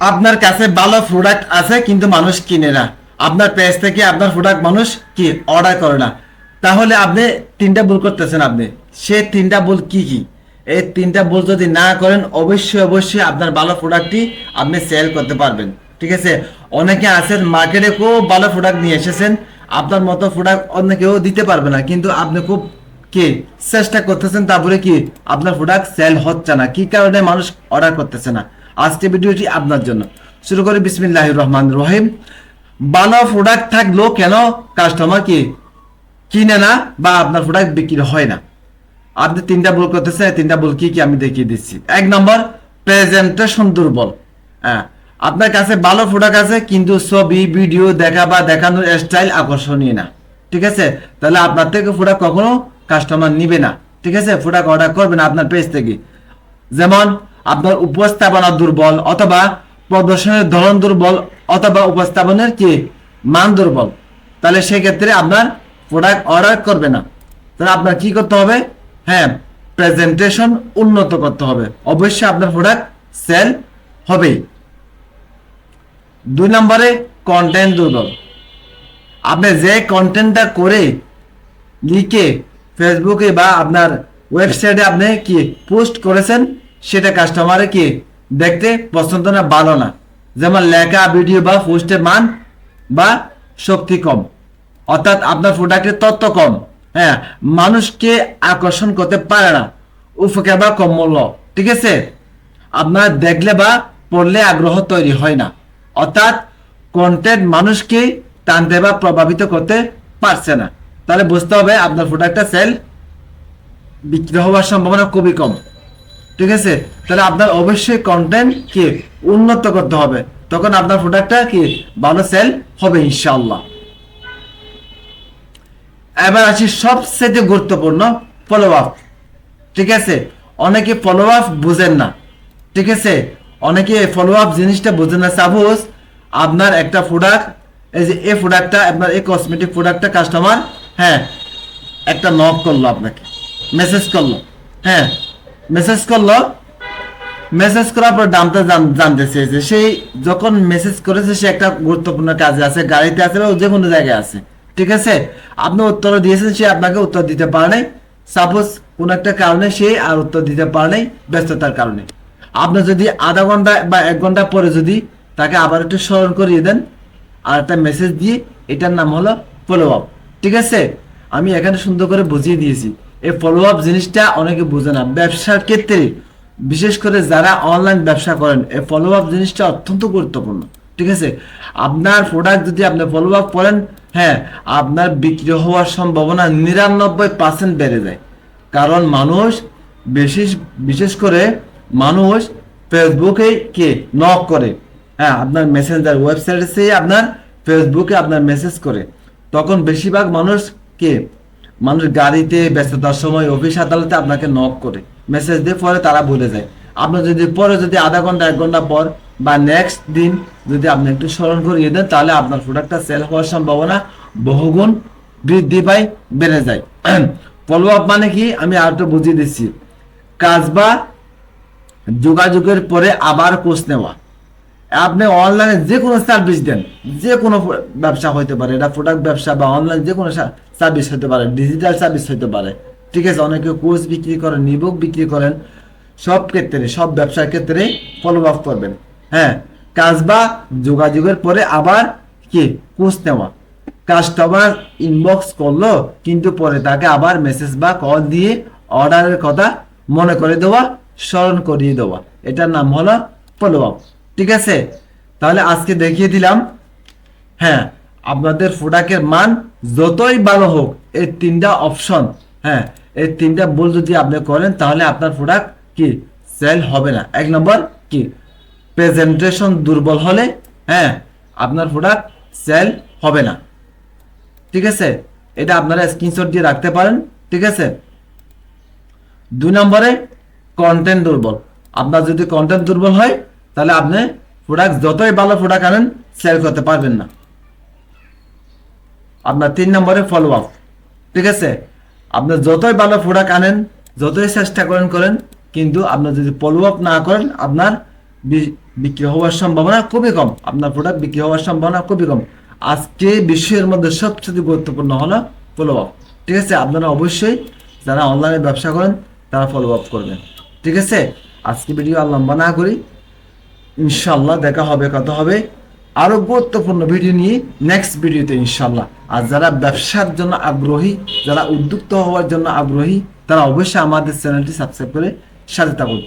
আপনার কাছে ভালো প্রোডাক্ট আছে কিন্তু মানুষ কিনে না, আপনার পেজ থেকে আপনার প্রোডাক্ট মানুষ কি অর্ডার করে না, তাহলে আপনি তিনটা ভুল করতেছেন। আপনি সেই তিনটা ভুল কি কি? এই তিনটা ভুল যদি না করেন অবশ্যই অবশ্যই আপনার ভালো প্রোডাক্টটি আপনি সেল করতে পারবেন। ঠিক আছে, অনেকে আছেন মার্কেটে খুব ভালো প্রোডাক্ট নিয়ে এসেছেন, আপনার মতো প্রোডাক্ট অন্য কেউ দিতে পারবে না, কিন্তু আপনি খুব কি চেষ্টা করতেছেন, তারপরে কি আপনার প্রোডাক্ট সেল হচ্ছে না, কি কারণে মানুষ অর্ডার করতেছে না। আজকে ভিডিওটি আপনার জন্য। শুরু করি বিসমিল্লাহির রহমানির রহিম। ভালো প্রোডাক্ট থাকলেও কেন কাস্টমার কি কিনে না বা আপনার প্রোডাক্ট বিক্রি হয় না? আপনি তিনটা ভুল করতেছেন। তিনটা ভুল কি কি আমি দেখিয়ে দিচ্ছি। এক নম্বর, প্রেজেন্টেশন দুর্বল। হ্যাঁ, আপনার কাছে ভালো প্রোডাক্ট আছে কিন্তু ছবি ভিডিও দেখা বা দেখানোর স্টাইল আকর্ষণীয় না। ঠিক আছে, তাহলে আপনার থেকে প্রোডাক্ট কখনো কাস্টমার নিবে না। ঠিক আছে, প্রোডাক্ট অর্ডার করবে না আপনার পেজ থেকে। যেমন আপনার উপস্থাপনা দুর্বল, অথবা প্রদর্শনের ধরন দুর্বল, অথবা উপস্থাপনের কি মান দুর্বল, তাহলে সেক্ষেত্রে আপনার প্রোডাক্ট অর্ডার করবে না। তাহলে আপনার কি করতে হবে? হ্যাঁ, প্রেজেন্টেশন উন্নত করতে হবে, অবশ্যই আপনার প্রোডাক্ট সেল হবেই। দুই নম্বরে, কন্টেন্ট দুর্বল। আপনি যে কন্টেন্টটা করে লিখে ফেসবুকে বা আপনার ওয়েবসাইটে আপনি কি পোস্ট করেছেন, সেটা কাস্টমারে কি দেখতে পছন্দ না, ভালো না। যেমন লেখা ভিডিও বা পোস্টের মান বা শক্তি কম, অর্থাৎ আপনার প্রোডাক্টের তথ্য কম। হ্যাঁ, মানুষকে আকর্ষণ করতে পারে না, উপকার বা কম মূল্য। ঠিক আছে, আপনার দেখলে বা পড়লে আগ্রহ তৈরি হয় না, অর্থাৎ কন্টেন্ট মানুষকে টানতে বা প্রভাবিত করতে পারছে না। তাহলে বুঝতে হবে আপনার প্রোডাক্টটা সেল বিক্রি হওয়ার সম্ভাবনা খুবই কম। ঠিক আছে, তাহলে আপনার অবশ্যই কন্টেন্ট কি উন্নত করতে হবে, তখন আপনার প্রোডাক্টটা কি ভালো সেল হবে ইনশাআল্লাহ। এবার আসি সবচেয়ে গুরুত্বপূর্ণ, ফলো আপ। ঠিক আছে, অনেকে ফলো আপ বুঝেন না। ঠিক আছে, অনেকে ফলো আপ জিনিসটা বুঝেন না। সাপোজ আপনার একটা প্রোডাক্ট, এই যে এই প্রোডাক্টটা আপনার এই কসমেটিক প্রোডাক্টটা কাস্টমার হ্যাঁ একটা নক করলো, আপনাকে মেসেজ করলো। হ্যাঁ, মেসেজ করলো, মেসেজ করার পর দামটা জানতে চেয়েছে। সেই যখন মেসেজ করেছে সে একটা গুরুত্বপূর্ণ কাজে আছে, গাড়িতে আছে বা যে কোনো জায়গায় আছে। ঠিক আছে, আপনি উত্তর দিয়েছেন, সে আপনাকে উত্তর দিতে পারে নাই। সাপোজ কোন একটা কারণে সে আর উত্তর দিতে পারে নাই, ব্যস্ততার কারণে। আপনি যদি আধা ঘন্টা বা 1 ঘন্টা পরে যদি তাকে আবার একটু স্মরণ করিয়ে দেন আর একটা মেসেজ দিয়ে, এটার নাম হলো ফলো আপ। ঠিক আছে, আমি এখানে সুন্দর করে বুঝিয়ে দিয়েছি। এই ফলো আপ জিনিসটা অনেকে বোঝে না। ব্যবসার ক্ষেত্রে বিশেষ করে যারা অনলাইন ব্যবসা করেন, এই ফলো আপ জিনিসটা অত্যন্ত গুরুত্বপূর্ণ। ঠিক আছে, আপনার প্রোডাক্ট যদি আপনি ফলো আপ করেন, হ্যাঁ, আপনার বিক্রি হওয়ার সম্ভাবনা 99% বেড়ে যায়। কারণ মানুষ বিশেষ বিশেষ করে মানুষ ফেসবুকে কে নক করে। হ্যাঁ, আপনার মেসেঞ্জার ওয়েবসাইটে সে আপনার ফেসবুকে আপনার মেসেজ করে। তখন বেশিরভাগ মানুষ কে মানুষ গাড়িতে ব্যস্ততার সময় অফিস আদালতে আপনাকে নক করে মেসেজ দিয়ে, পরে তারা ভুলে যায়। আপনি যদি পরে যদি আধা ঘন্টা 1 ঘন্টা পর বা নেক্সট দিন যদি আপনি একটু স্মরণ করিয়ে দেন, তাহলে আপনার প্রোডাক্টটা সেল হওয়ার সম্ভাবনা বহুগুণ বৃদ্ধি পায়, বেড়ে যায়। ফলো আপ মানে কি আমি আর একটু বুঝিয়ে দিচ্ছি। কাজ বা যোগাযোগের পরে আবার খোঁজ নেওয়া। আপনি অনলাইনে যে কোনো সার্ভিস দেন, যে কোনো ব্যবসা হইতে পারে, এটা প্রোডাক্ট ব্যবসা বা অনলাইন যে কোনো সার্ভিস হতে পারে, ডিজিটাল সার্ভিস হতে পারে। ঠিক আছে, অনেকে কোর্স বিক্রি করেন, নিবুক বিক্রি করেন, সব ক্ষেত্রে সব ব্যবসার ক্ষেত্রে ফলো আপ করবেন। হ্যাঁ, কাজ বা যোগাযোগের পরে আবার কি খোঁজ নেওয়া। কাস্টমার ইনবক্স করলো কিন্তু পরে তাকে আবার মেসেজ বা কল দিয়ে অর্ডারের কথা মনে করে দেওয়া, স্মরণ করিয়ে দেওয়া, এটার নাম হলো ফলো আপ। ঠিক আছে, তাহলে আজকে দেখিয়ে দিলাম। হ্যাঁ, আপনাদের প্রোডাক্টের মান যতই ভালো হোক, এই তিনটা অপশন, হ্যাঁ, এই তিনটা ভুল যদি আপনি করেন, তাহলে আপনার প্রোডাক্ট কি সেল হবে না। 1 নম্বর কি, প্রেজেন্টেশন দুর্বল হলে হ্যাঁ আপনার প্রোডাক্ট সেল হবে না। ঠিক আছে, এটা আপনারা স্ক্রিনশট দিয়ে রাখতে পারেন। ঠিক আছে, 2 নম্বরে, কন্টেন্ট দুর্বল। আপনার যদি কন্টেন্ট দুর্বল হয়, তাহলে আপনি প্রোডাক্ট যতই ভালো প্রোডাক্ট আনেন সেল করতে পারবেন না। আপনার 3 নম্বরে, ফলো আপ। ঠিক আছে, আপনি যতই ভালো প্রোডাক্ট আনেন, যতই চেষ্টা করেন কিন্তু আপনি যদি ফলো আপ না করেন, আপনার বিক্রি হওয়ার সম্ভাবনা খুবই কম, আপনার প্রোডাক্ট বিক্রি হওয়ার সম্ভাবনা খুবই কম। আজকে বিশ্বের মধ্যে সবচেয়ে গুরুত্বপূর্ণ হলো ফলো আপ। ঠিক আছে, আপনারা অবশ্যই যারা অনলাইনে ব্যবসা করেন তারা ফলো আপ করবেন। ঠিক আছে, আজকে ভিডিও আর লম্বা না করি, ইনশাল্লাহ দেখা হবে, কথা হবে আরো গুরুত্বপূর্ণ ভিডিও নিয়ে নেক্সট ভিডিওতে ইনশাল্লাহ। আর যারা ব্যবসার জন্য আগ্রহী, যারা উদ্যুক্ত হওয়ার জন্য আগ্রহী, তারা অবশ্যই আমাদের চ্যানেলটি সাবস্ক্রাইব করে সাথে থাকুন।